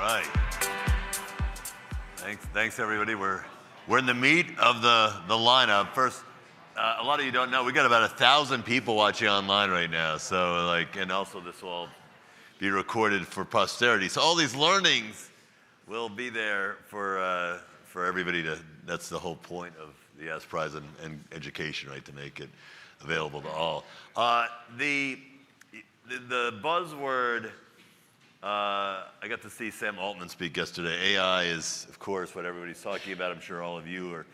right. Thanks everybody. We're in the meat of the lineup. First, a lot of you don't know, we got about 1,000 people watching online right now. So and also this will all be recorded for posterity. So all these learnings will be there for everybody that's the whole point of the Yass Prize and education, right? To make it available to all. The buzzword, I got to see Sam Altman speak yesterday. AI is, of course, what everybody's talking about. I'm sure all of you are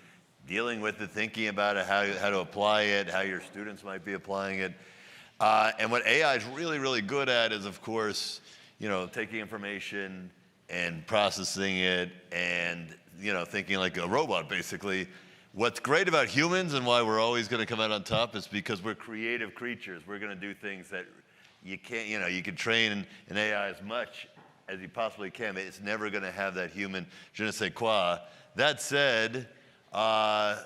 dealing with it, thinking about it, how to apply it, how your students might be applying it. And what AI is really, really good at is, of course, taking information and processing it and, thinking like a robot, basically. What's great about humans and why we're always going to come out on top is because we're creative creatures. We're going to do things that you can't, you can train an AI as much as you possibly can, but it's never going to have that human je ne sais quoi. That said, a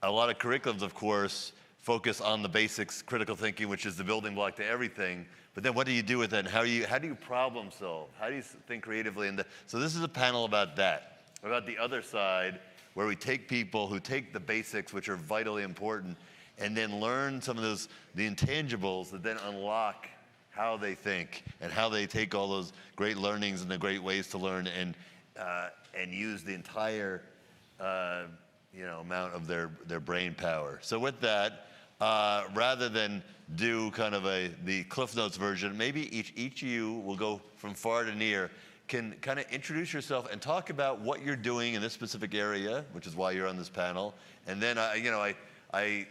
lot of curriculums, of course, focus on the basics, critical thinking, which is the building block to everything. But then what do you do with it? And how do you problem solve? How do you think creatively? So this is a panel about that, about the other side, where we take people who take the basics, which are vitally important, and then learn some of the intangibles that then unlock how they think and how they take all those great learnings and the great ways to learn and use the entire amount of their brain power. So with that, rather than do kind of the Cliff Notes version, maybe each of you will go from far to near, can kind of introduce yourself and talk about what you're doing in this specific area, which is why you're on this panel. And then I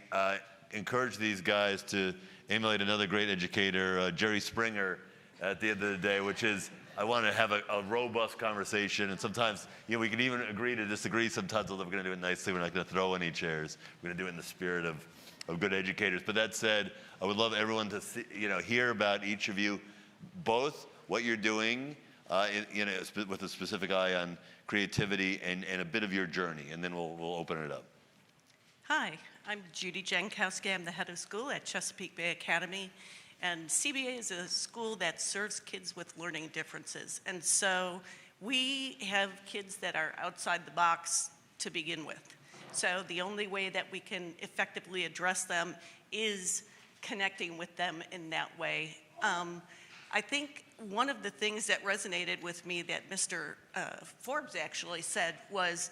encourage these guys to emulate another great educator, Jerry Springer, at the end of the day, which is I want to have a robust conversation. And sometimes we can even agree to disagree sometimes, although we're going to do it nicely. We're not going to throw any chairs. We're going to do it in the spirit of good educators. But that said, I would love everyone to see, hear about each of you, both what you're doing with a specific eye on creativity and a bit of your journey, and then we'll open it up. Hi, I'm Judy Jankowski. I'm the head of school at Chesapeake Bay Academy, and CBA is a school that serves kids with learning differences. And so we have kids that are outside the box to begin with. So the only way that we can effectively address them is connecting with them in that way. I think one of the things that resonated with me that Mr. Forbes actually said was,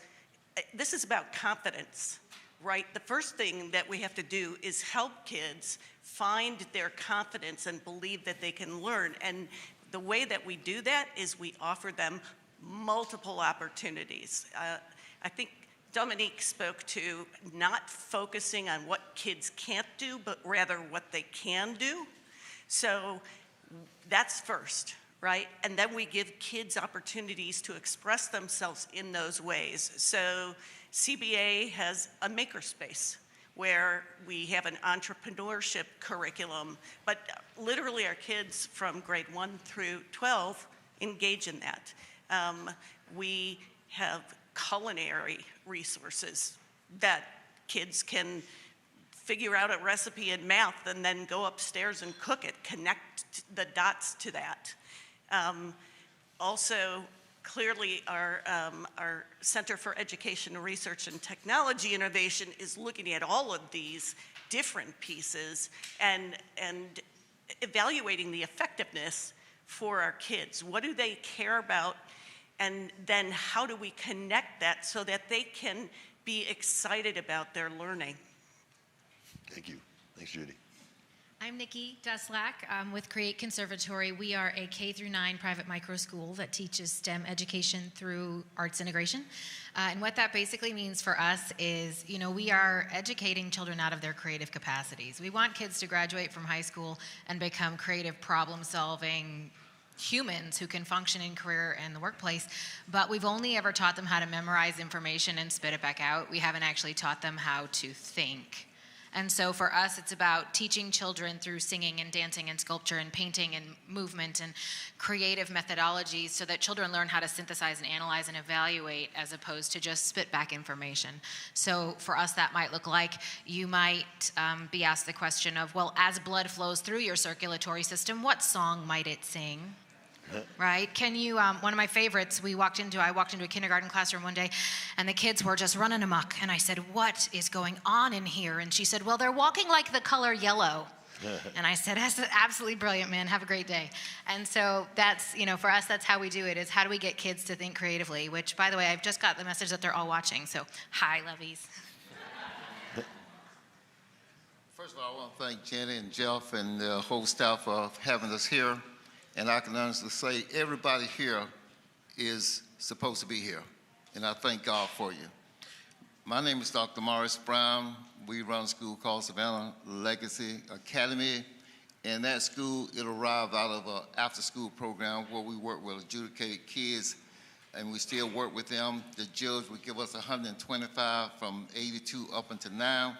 this is about confidence, right? The first thing that we have to do is help kids find their confidence and believe that they can learn. And the way that we do that is we offer them multiple opportunities. I think Dominique spoke to not focusing on what kids can't do, but rather what they can do. So that's first, right? And then we give kids opportunities to express themselves in those ways. So CBA has a makerspace where we have an entrepreneurship curriculum, but literally our kids from grade 1 through 12 engage in that. We have culinary resources that kids can figure out a recipe in math and then go upstairs and cook it, connect the dots to that. Also, clearly our Center for Education, Research, and Technology Innovation is looking at all of these different pieces and evaluating the effectiveness for our kids. What do they care about? And then how do we connect that so that they can be excited about their learning? Thank you. Thanks, Judy. I'm Nikki Duslak with Create Conservatory. We are a K-9 private micro school that teaches STEM education through arts integration. And what that basically means for us is, we are educating children out of their creative capacities. We want kids to graduate from high school and become creative, problem-solving humans who can function in career and the workplace, but we've only ever taught them how to memorize information and spit it back out. We haven't actually taught them how to think. And so for us, it's about teaching children through singing and dancing and sculpture and painting and movement and creative methodologies so that children learn how to synthesize and analyze and evaluate as opposed to just spit back information. So for us, that might look like you might be asked the question of, well, as blood flows through your circulatory system, what song might it sing? right? Can you, one of my favorites, I walked into a kindergarten classroom one day, and the kids were just running amok. And I said, what is going on in here? And she said, well, they're walking like the color yellow. And I said, that's absolutely brilliant, man. Have a great day. And so that's, for us, that's how we do it, is how do we get kids to think creatively, which, by the way, I've just got the message that they're all watching. So, hi, lovies. First of all, I want to thank Jenny and Jeff and the whole staff for having us here. And I can honestly say everybody here is supposed to be here. And I thank God for you. My name is Dr. Morris Brown. We run a school called Savannah Legacy Academy. And that school, it arrived out of an after-school program where we work with adjudicated kids, and we still work with them. The judge would give us 125 from 82 up until now.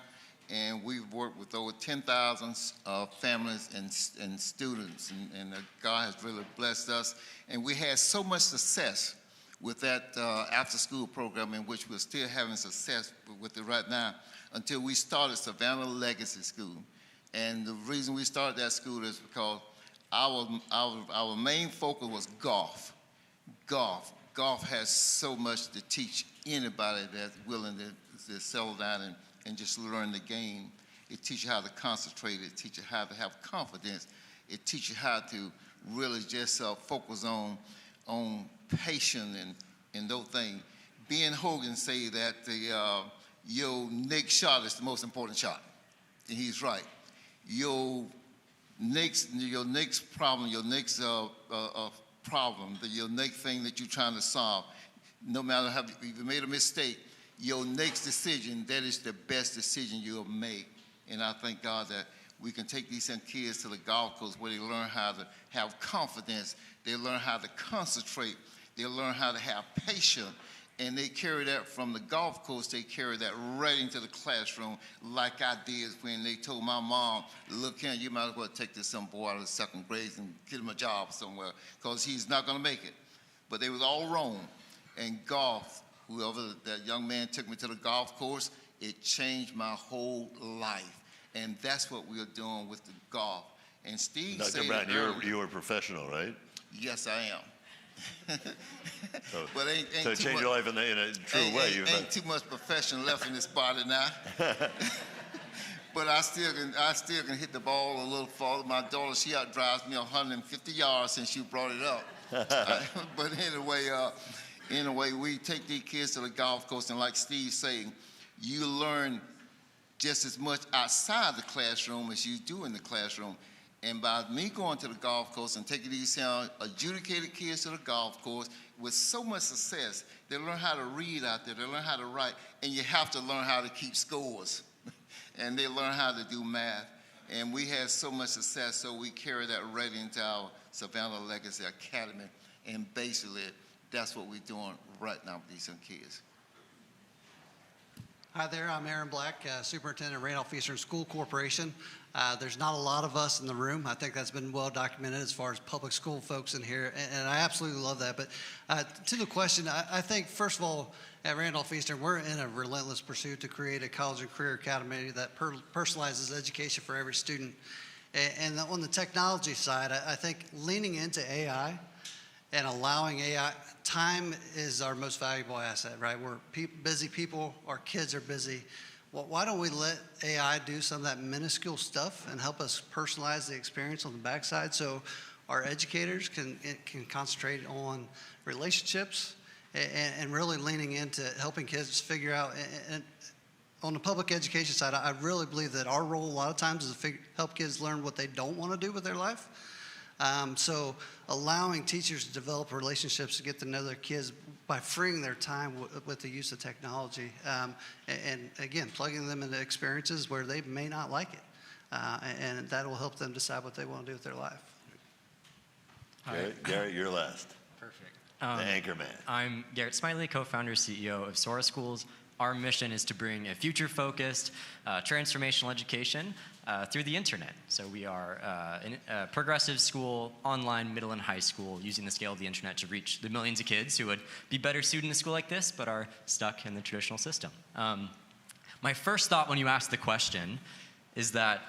And we've worked with over 10,000 families and students, and God has really blessed us. And we had so much success with that after-school program, in which we're still having success with it right now, until we started Savannah Legacy School. And the reason we started that school is because our main focus was golf. Golf has so much to teach anybody that's willing to settle down and just learn the game. It teaches you how to concentrate. It teaches you how to have confidence. It teaches you how to really just focus on patience and those things. Ben Hogan say that your next shot is the most important shot, and he's right. Your next problem, your next thing that you're trying to solve, no matter how if you made a mistake, your next decision, that is the best decision you'll make. And I thank God that we can take these kids to the golf course where they learn how to have confidence, they learn how to concentrate, they learn how to have patience, and they carry that from the golf course, they carry that right into the classroom, like I did when they told my mom, look here, you might as well take this some boy out of the second grade and get him a job somewhere, because he's not going to make it. But they was all wrong. And golf, whoever that young man took me to the golf course, it changed my whole life. And that's what we are doing with the golf. And Steve said Dr. Brown, earlier, you were a professional, right? Yes, I am. So, But ain't so too change much, your life in a true way. ain't too much profession left in this body now. But I still can hit the ball a little farther. My daughter, she outdrives me 150 yards since you brought it up. But anyway, we take these kids to the golf course, and like Steve saying, you learn just as much outside the classroom as you do in the classroom. And by me going to the golf course and taking these adjudicated kids to the golf course with so much success, they learn how to read out there, they learn how to write, and you have to learn how to keep scores. And they learn how to do math. And we had so much success, so we carry that right into our Savannah Legacy Academy. And basically, that's what we're doing right now with these young kids. Hi there, I'm Aaron Black, Superintendent of Randolph Eastern School Corporation. There's not a lot of us in the room. I think that's been well documented as far as public school folks in here, and I absolutely love that. But to the question, I think, first of all, at Randolph Eastern, we're in a relentless pursuit to create a college and career academy that personalizes education for every student. And on the technology side, I think leaning into AI and allowing AI, time is our most valuable asset, right? We're busy people, our kids are busy. Well, why don't we let AI do some of that minuscule stuff and help us personalize the experience on the backside so our educators can concentrate on relationships and really leaning into helping kids figure out. And on the public education side, I really believe that our role a lot of times is to help kids learn what they don't want to do with their life. So allowing teachers to develop relationships to get to know their kids by freeing their time with the use of technology, and again, plugging them into experiences where they may not like it, and that will help them decide what they want to do with their life. Garrett, you're last. Perfect. The anchor man. I'm Garrett Smiley, co-founder, CEO of Sora Schools. Our mission is to bring a future-focused, transformational education through the internet. So we are a progressive school, online, middle, and high school, using the scale of the internet to reach the millions of kids who would be better suited in a school like this, but are stuck in the traditional system. My first thought when you asked the question is that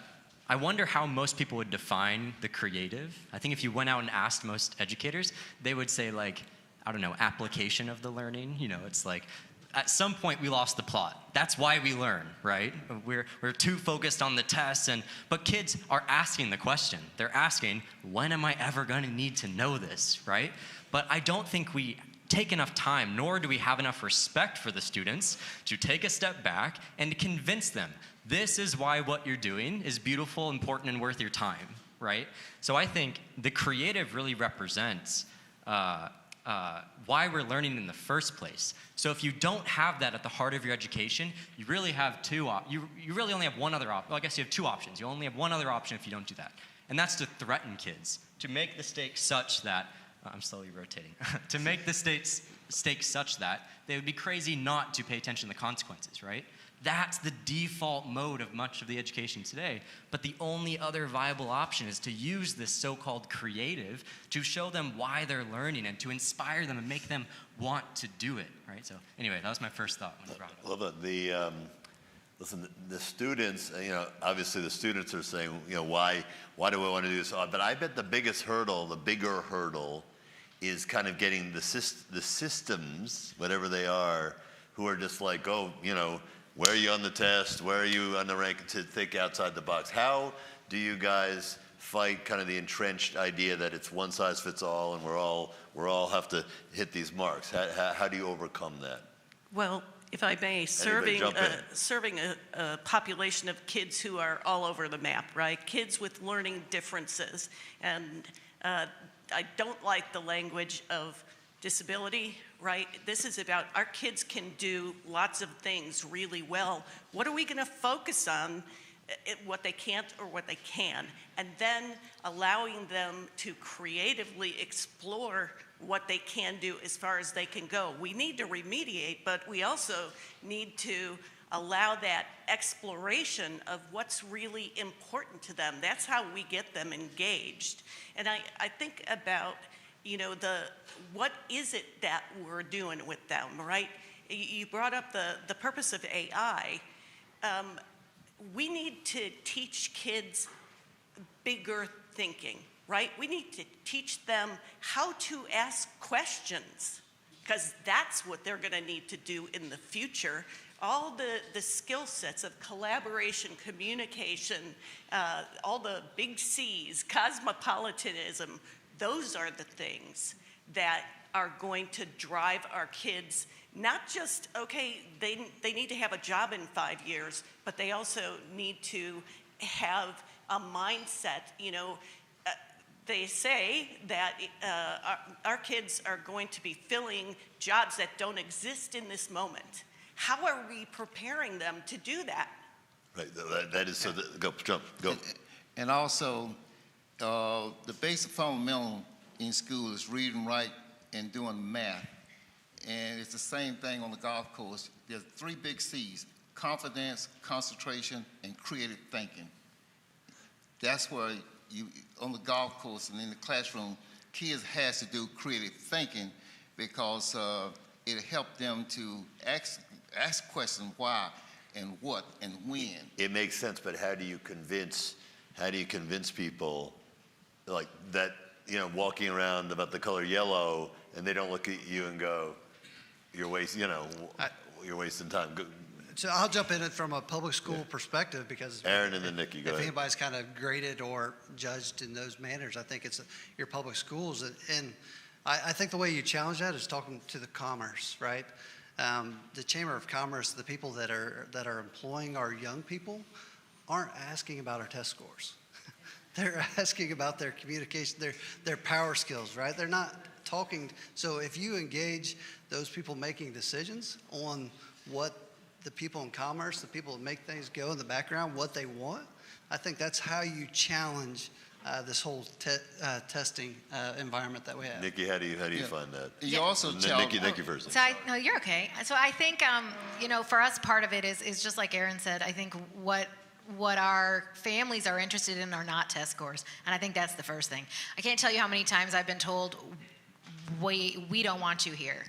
I wonder how most people would define the creative. I think if you went out and asked most educators, they would say like, I don't know, application of the learning. You know, it's like, at some point we lost the plot. That's why we learn, right? We're too focused on the tests, but kids are asking the question. They're asking, when am I ever gonna need to know this, right? But I don't think we take enough time, nor do we have enough respect for the students to take a step back and to convince them, this is why what you're doing is beautiful, important, and worth your time, right? So I think the creative really represents why we're learning in the first place. So if you don't have that at the heart of your education, you really have you really only have one other option. Well, I guess you have two options. You only have one other option if you don't do that. And that's to threaten kids, to make the stakes such that, I'm slowly rotating, to make the stakes such that they would be crazy not to pay attention to the consequences, right? That's the default mode of much of the education today. But the only other viable option is to use this so-called creative to show them why they're learning and to inspire them and make them want to do it, right? So anyway, that was my first thought when I brought it up. Love it. Listen, the students, obviously the students are saying, why do I want to do this? But I bet the bigger hurdle is kind of getting the systems, whatever they are, who are just like, where are you on the test? Where are you on the rank? To think outside the box. How do you guys fight kind of the entrenched idea that it's one size fits all and we're all have to hit these marks? How do you overcome that? Well, if I may, serving a population of kids who are all over the map, right? Kids with learning differences. And I don't like the language of disability, right? This is about our kids can do lots of things really well. What are we going to focus on? What they can't or what they can, and then allowing them to creatively explore what they can do as far as they can go. We need to remediate, but we also need to allow that exploration of what's really important to them. That's how we get them engaged. And I think about, what is it that we're doing with them, right? You brought up the purpose of AI. We need to teach kids bigger thinking, right? We need to teach them how to ask questions, because that's what they're going to need to do in the future. All the skill sets of collaboration, communication, all the big C's, cosmopolitanism, those are the things that are going to drive our kids. Not just, they need to have a job in 5 years, but they also need to have a mindset. They say that our kids are going to be filling jobs that don't exist in this moment. How are we preparing them to do that? Right, that is so. Go. And also, the basic fundamental in school is reading, write, and doing math. And it's the same thing on the golf course. There's 3 big C's: confidence, concentration, and creative thinking. That's where on the golf course and in the classroom, kids has to do creative thinking, because it helps them to ask questions why and what and when. It makes sense, but how do you convince people like that, walking around about the color yellow and they don't look at you and go, you're wasting time. So I'll jump in it from a public school perspective, because Aaron and then Nikki, go if ahead. anybody's kind of graded or judged in those manners, I think it's your public schools. And I think the way you challenge that is talking to the commerce, right? The Chamber of Commerce, the people that are employing our young people aren't asking about our test scores. They're asking about their communication, their power skills, right? They're not talking. So if you engage those people making decisions on what the people in commerce, the people that make things go in the background, what they want, I think that's how you challenge this whole testing environment that we have. Nikki, how do you find that? You also challenge. Nikki first. No, you're okay. So I think, for us, part of it is just like Aaron said. I think what our families are interested in are not test scores, and I think that's the first thing. I can't tell you how many times I've been told, we don't want you here.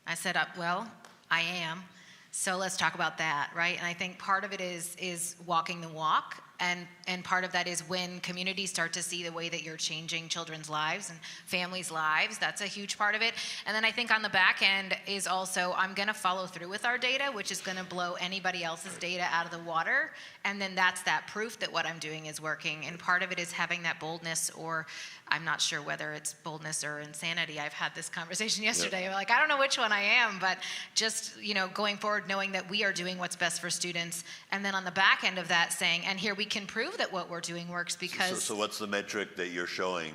I said, well, I am. So let's talk about that, right? And I think part of it is walking the walk And part of that is when communities start to see the way that you're changing children's lives and families' lives, that's a huge part of it. And then I think on the back end is also, I'm gonna follow through with our data, which is gonna blow anybody else's data out of the water. And then that's that proof that what I'm doing is working. And part of it is having that boldness, or I'm not sure whether it's boldness or insanity. I've had this conversation yesterday. Yep. Like, I don't know which one I am, but just, going forward, knowing that we are doing what's best for students. And then on the back end of that saying, and here we can prove that what we're doing works because. So what's the metric that you're showing?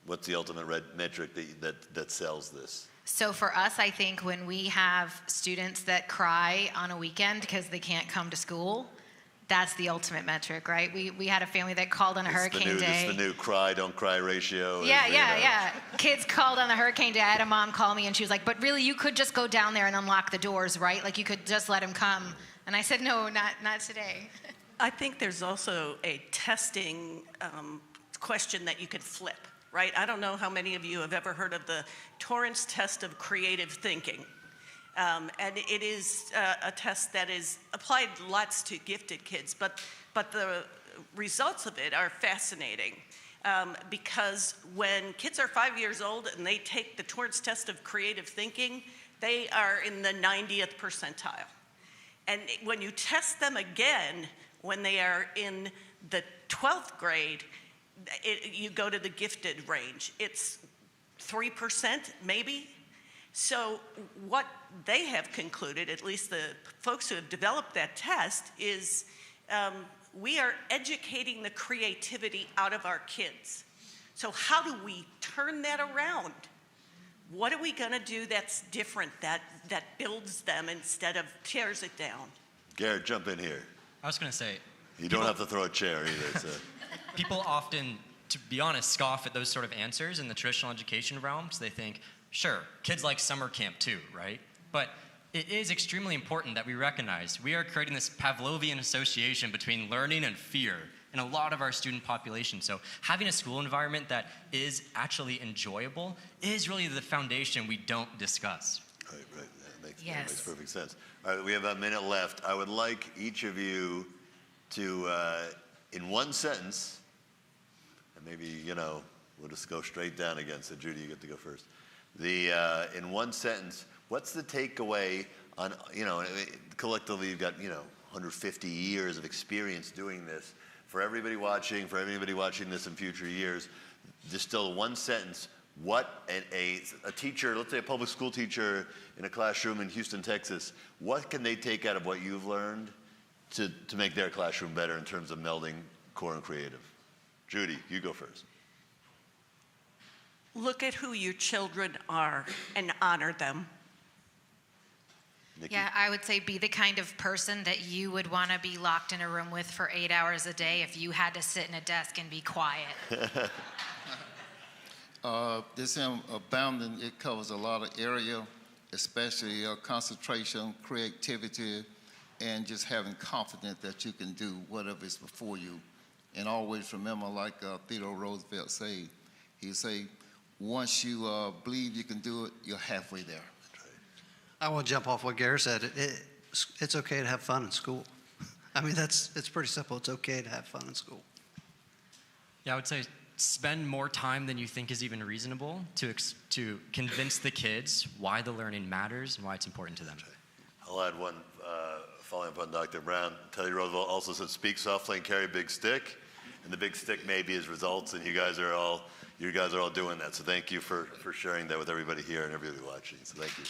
What's the ultimate metric that sells this? So for us, I think when we have students that cry on a weekend because they can't come to school, that's the ultimate metric, right? We had a family that called on a hurricane day. It's the new cry, don't cry ratio. Yeah. Kids called on the hurricane day. I had a mom call me and she was like, but really, you could just go down there and unlock the doors, right? Like you could just let him come. And I said, no, not today. I think there's also a testing question that you could flip, right? I don't know how many of you have ever heard of the Torrance test of creative thinking. And it is a test that is applied lots to gifted kids, but the results of it are fascinating because when kids are 5 years old and they take the Torrance test of creative thinking, they are in the 90th percentile. And when you test them again, when they are in the 12th grade, you go to the gifted range. It's 3% maybe. So what they have concluded, at least the folks who have developed that test, is we are educating the creativity out of our kids. So how do we turn that around? What are we gonna do that's different, that builds them instead of tears it down? Garrett, jump in here. I was going to say. You don't have to throw a chair either. So. People often, to be honest, scoff at those sort of answers in the traditional education realm because they think, sure, kids like summer camp too, right? But it is extremely important that we recognize we are creating this Pavlovian association between learning and fear in a lot of our student population. So having a school environment that is actually enjoyable is really the foundation we don't discuss. Right. That Yes. makes perfect sense. All right, we have a minute left. I would like each of you to, in one sentence, and maybe, we'll just go straight down again. So Judy, you get to go first. In one sentence, what's the takeaway on, collectively you've got, 150 years of experience doing this. For everybody watching this in future years, distill one sentence, what a teacher, let's say a public school teacher in a classroom in Houston, Texas, what can they take out of what you've learned to make their classroom better in terms of melding core and creative? Judy, you go first. Look at who your children are and honor them. Nikki? Yeah, I would say be the kind of person that you would want to be locked in a room with for 8 hours a day if you had to sit in a desk and be quiet. This abounding, it covers a lot of area, especially concentration, creativity, and just having confidence that you can do whatever is before you. And always remember, like Theodore Roosevelt said, he say, once you believe you can do it, you're halfway there. I want to jump off what Garrett said. It's okay to have fun in school. I mean, it's pretty simple. It's okay to have fun in school. Yeah, I would say spend more time than you think is even reasonable to convince the kids why the learning matters and why it's important to them. I'll add one, following up on Dr. Brown. Teddy Roosevelt also said, speak softly and carry a big stick. And the big stick may be his results, and you guys are all doing that. So thank you for sharing that with everybody here and everybody watching. So thank you.